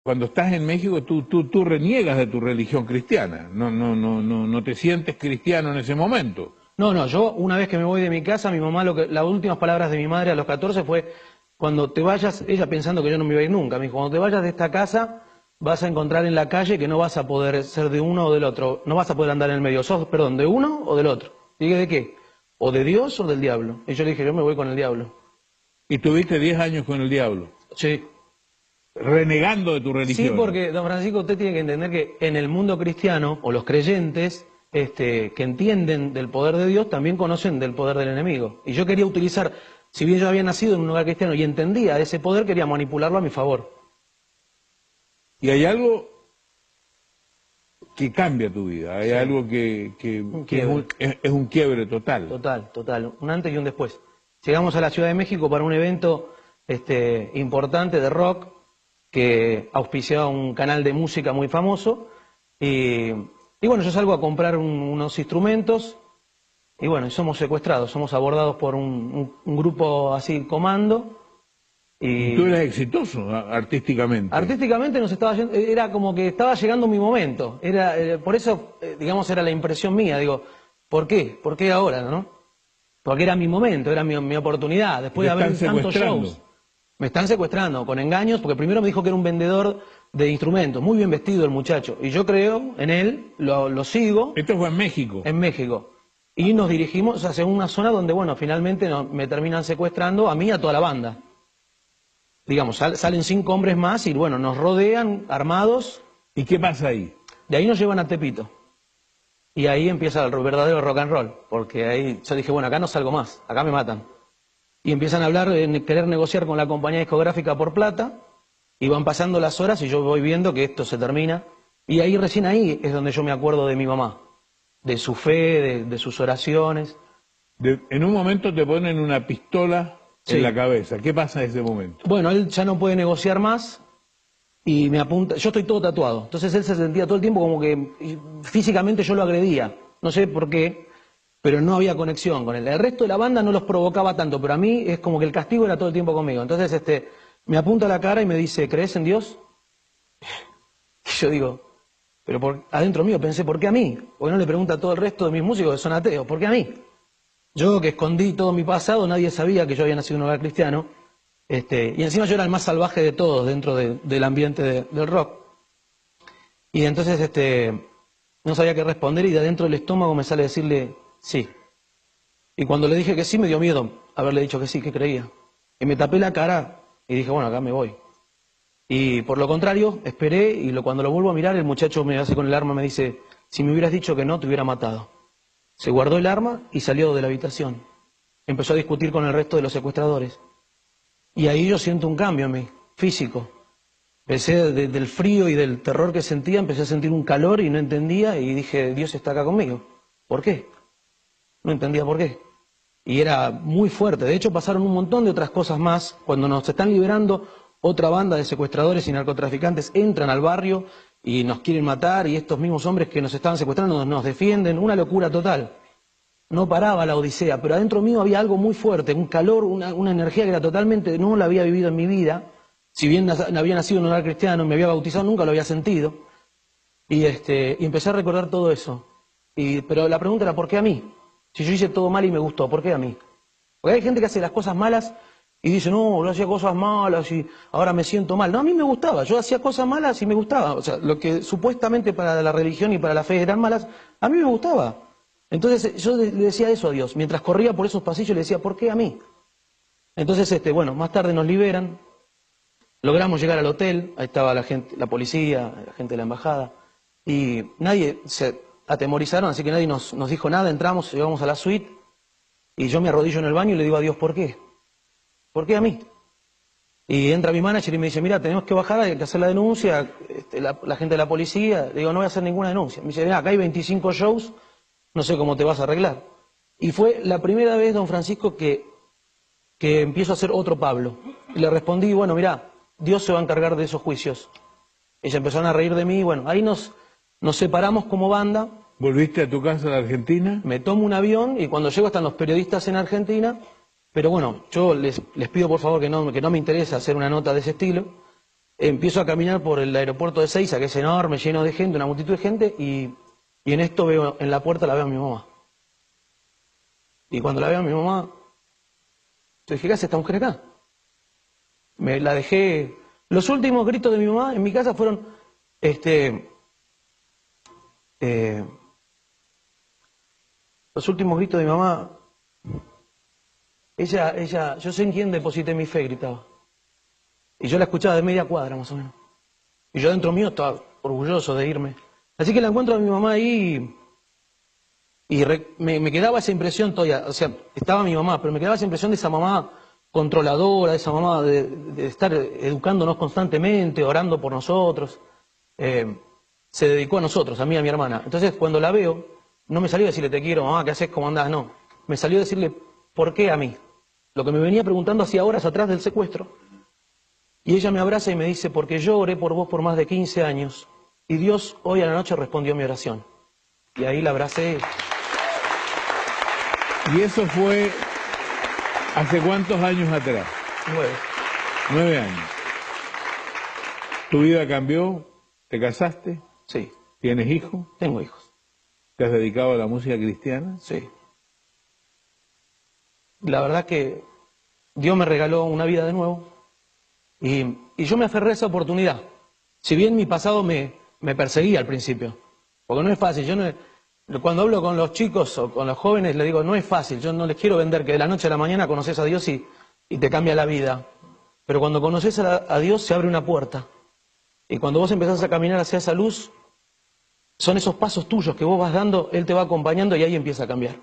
cuando estás en México, tú reniegas de tu religión cristiana. No te sientes cristiano en ese momento. No, yo una vez que me voy de mi casa, mi mamá, las últimas palabras de mi madre a los 14 fue, cuando te vayas, ella pensando que yo no me iba a ir nunca, me dijo, cuando te vayas de esta casa, vas a encontrar en la calle que no vas a poder ser de uno o del otro, no vas a poder andar en el medio, sos, perdón, de uno o del otro. Y dije, ¿de qué? ¿O de Dios o del diablo? Y yo le dije, yo me voy con el diablo. ¿Y tuviste 10 años con el diablo? Sí. Renegando de tu religión. Sí, porque, don Francisco, usted tiene que entender que en el mundo cristiano, o los creyentes, que entienden del poder de Dios, también conocen del poder del enemigo. Y yo quería utilizar, si bien yo había nacido en un lugar cristiano y entendía ese poder, quería manipularlo a mi favor. Y hay algo que cambia tu vida, hay algo que es un quiebre total. Total, un antes y un después. Llegamos a la Ciudad de México para un evento importante de rock, que auspiciaba un canal de música muy famoso, y bueno, yo salgo a comprar unos instrumentos, y bueno, somos secuestrados, somos abordados por un grupo así, comando. Y tú eras exitoso artísticamente. Artísticamente nos estaba yendo, era como que estaba llegando mi momento, por eso, digamos, era la impresión mía, digo, ¿por qué? ¿Por qué ahora, no? Porque era mi momento, era mi oportunidad, después de haber tantos shows. Me están secuestrando con engaños, porque primero me dijo que era un vendedor de instrumentos, muy bien vestido el muchacho, y yo creo en él, lo sigo. ¿Esto fue en México? En México. Y nos dirigimos hacia una zona donde, bueno, finalmente me terminan secuestrando a mí y a toda la banda. Digamos, salen 5 hombres más y, bueno, nos rodean armados. ¿Y qué pasa ahí? De ahí nos llevan a Tepito. Y ahí empieza el verdadero rock and roll, porque ahí yo dije, bueno, acá no salgo más, acá me matan. Y empiezan a hablar, querer negociar con la compañía discográfica por plata, y van pasando las horas y yo voy viendo que esto se termina. Y ahí, recién ahí, es donde yo me acuerdo de mi mamá, de su fe, de sus oraciones. En un momento te ponen una pistola en la cabeza. ¿Qué pasa en ese momento? Bueno, él ya no puede negociar más y me apunta. Yo estoy todo tatuado, entonces él se sentía todo el tiempo como que físicamente yo lo agredía. No sé por qué, pero no había conexión con él. El resto de la banda no los provocaba tanto, pero a mí es como que el castigo era todo el tiempo conmigo. Entonces me apunta a la cara y me dice, ¿crees en Dios? Y yo digo, pero adentro mío pensé, ¿por qué a mí? Porque no le pregunta a todo el resto de mis músicos que son ateos, ¿por qué a mí? Yo, que escondí todo mi pasado, nadie sabía que yo había nacido en un hogar cristiano, y encima yo era el más salvaje de todos dentro del ambiente del rock. Y entonces no sabía qué responder, y de adentro del estómago me sale decirle sí. Y cuando le dije que sí, me dio miedo haberle dicho que sí, que creía. Y me tapé la cara y dije, bueno, acá me voy. Y por lo contrario, esperé, y cuando lo vuelvo a mirar, el muchacho me hace con el arma, me dice, si me hubieras dicho que no, te hubiera matado. Se guardó el arma y salió de la habitación. Empezó a discutir con el resto de los secuestradores. Y ahí yo siento un cambio en mí, físico. Empecé del frío y del terror que sentía, empecé a sentir un calor y no entendía, y dije, Dios está acá conmigo. ¿Por qué? No entendía por qué. Y era muy fuerte. De hecho, pasaron un montón de otras cosas más. Cuando nos están liberando, otra banda de secuestradores y narcotraficantes entran al barrio y nos quieren matar, y estos mismos hombres que nos estaban secuestrando nos defienden. Una locura total. No paraba la odisea, pero adentro mío había algo muy fuerte, un calor, una energía que era totalmente, no la había vivido en mi vida. Si bien había nacido en un hogar cristiano, me había bautizado, nunca lo había sentido. Y empecé a recordar todo eso. Pero la pregunta era, ¿por qué a mí? Si yo hice todo mal y me gustó, ¿por qué a mí? Porque hay gente que hace las cosas malas y dice, no, yo hacía cosas malas y ahora me siento mal. No, a mí me gustaba, yo hacía cosas malas y me gustaba. O sea, lo que supuestamente para la religión y para la fe eran malas, a mí me gustaba. Entonces yo le decía eso a Dios. Mientras corría por esos pasillos le decía, ¿por qué a mí? Entonces, bueno, más tarde nos liberan, logramos llegar al hotel, ahí estaba la gente, la policía, la gente de la embajada, y nadie se atemorizaron, así que nadie nos dijo nada. Entramos, llegamos a la suite, y yo me arrodillo en el baño y le digo a Dios, ¿por qué? ¿Por qué a mí? Y entra mi manager y me dice, mira, tenemos que bajar, hay que hacer la denuncia, la gente de la policía. Le digo, no voy a hacer ninguna denuncia. Me dice, mira, acá hay 25 shows, no sé cómo te vas a arreglar. Y fue la primera vez, don Francisco, que empiezo a hacer otro Pablo. Y le respondí, bueno, mira, Dios se va a encargar de esos juicios. Ellos empezaron a reír de mí, y bueno, ahí nos separamos como banda. ¿Volviste a tu casa de Argentina? Me tomo un avión y cuando llego están los periodistas en Argentina, pero bueno, yo les pido por favor que no me interesa hacer una nota de ese estilo. empiezo a caminar por el aeropuerto de Ezeiza, que es enorme, lleno de gente, una multitud de gente, y en esto veo, en la puerta la veo a mi mamá. Y cuando la veo a mi mamá, yo dije, ¿qué hace esta mujer acá? Me la dejé. Los últimos gritos de mi mamá en mi casa fueron, los últimos gritos de mi mamá, ella, yo sé en quién deposité mi fe, gritaba. Y yo la escuchaba de media cuadra, más o menos. Y yo dentro mío estaba orgulloso de irme. Así que la encuentro a mi mamá ahí y me quedaba esa impresión todavía. O sea, estaba mi mamá, pero me quedaba esa impresión de esa mamá controladora, de esa mamá de estar educándonos constantemente, orando por nosotros. Se dedicó a nosotros, a mí y a mi hermana. Entonces, cuando la veo, no me salió a decirle, te quiero, mamá, ¿qué haces? ¿Cómo andás? No. Me salió a decirle, ¿por qué a mí? Lo que me venía preguntando hacía horas atrás del secuestro. Y ella me abraza y me dice, porque yo oré por vos por más de 15 años y Dios hoy a la noche respondió mi oración. Y ahí la abracé. ¿Y eso fue hace cuántos años atrás? 9. 9 años. ¿Tu vida cambió? ¿Te casaste? Sí. ¿Tienes hijos? Tengo hijos. ¿Te has dedicado a la música cristiana? Sí. La verdad que Dios me regaló una vida de nuevo. Y yo me aferré a esa oportunidad. Si bien mi pasado me perseguía al principio, porque no es fácil. Cuando hablo con los chicos o con los jóvenes, les digo, no es fácil. Yo no les quiero vender que de la noche a la mañana conoces a Dios y te cambia la vida. Pero cuando conoces a Dios se abre una puerta. Y cuando vos empezás a caminar hacia esa luz, son esos pasos tuyos que vos vas dando, Él te va acompañando y ahí empieza a cambiar.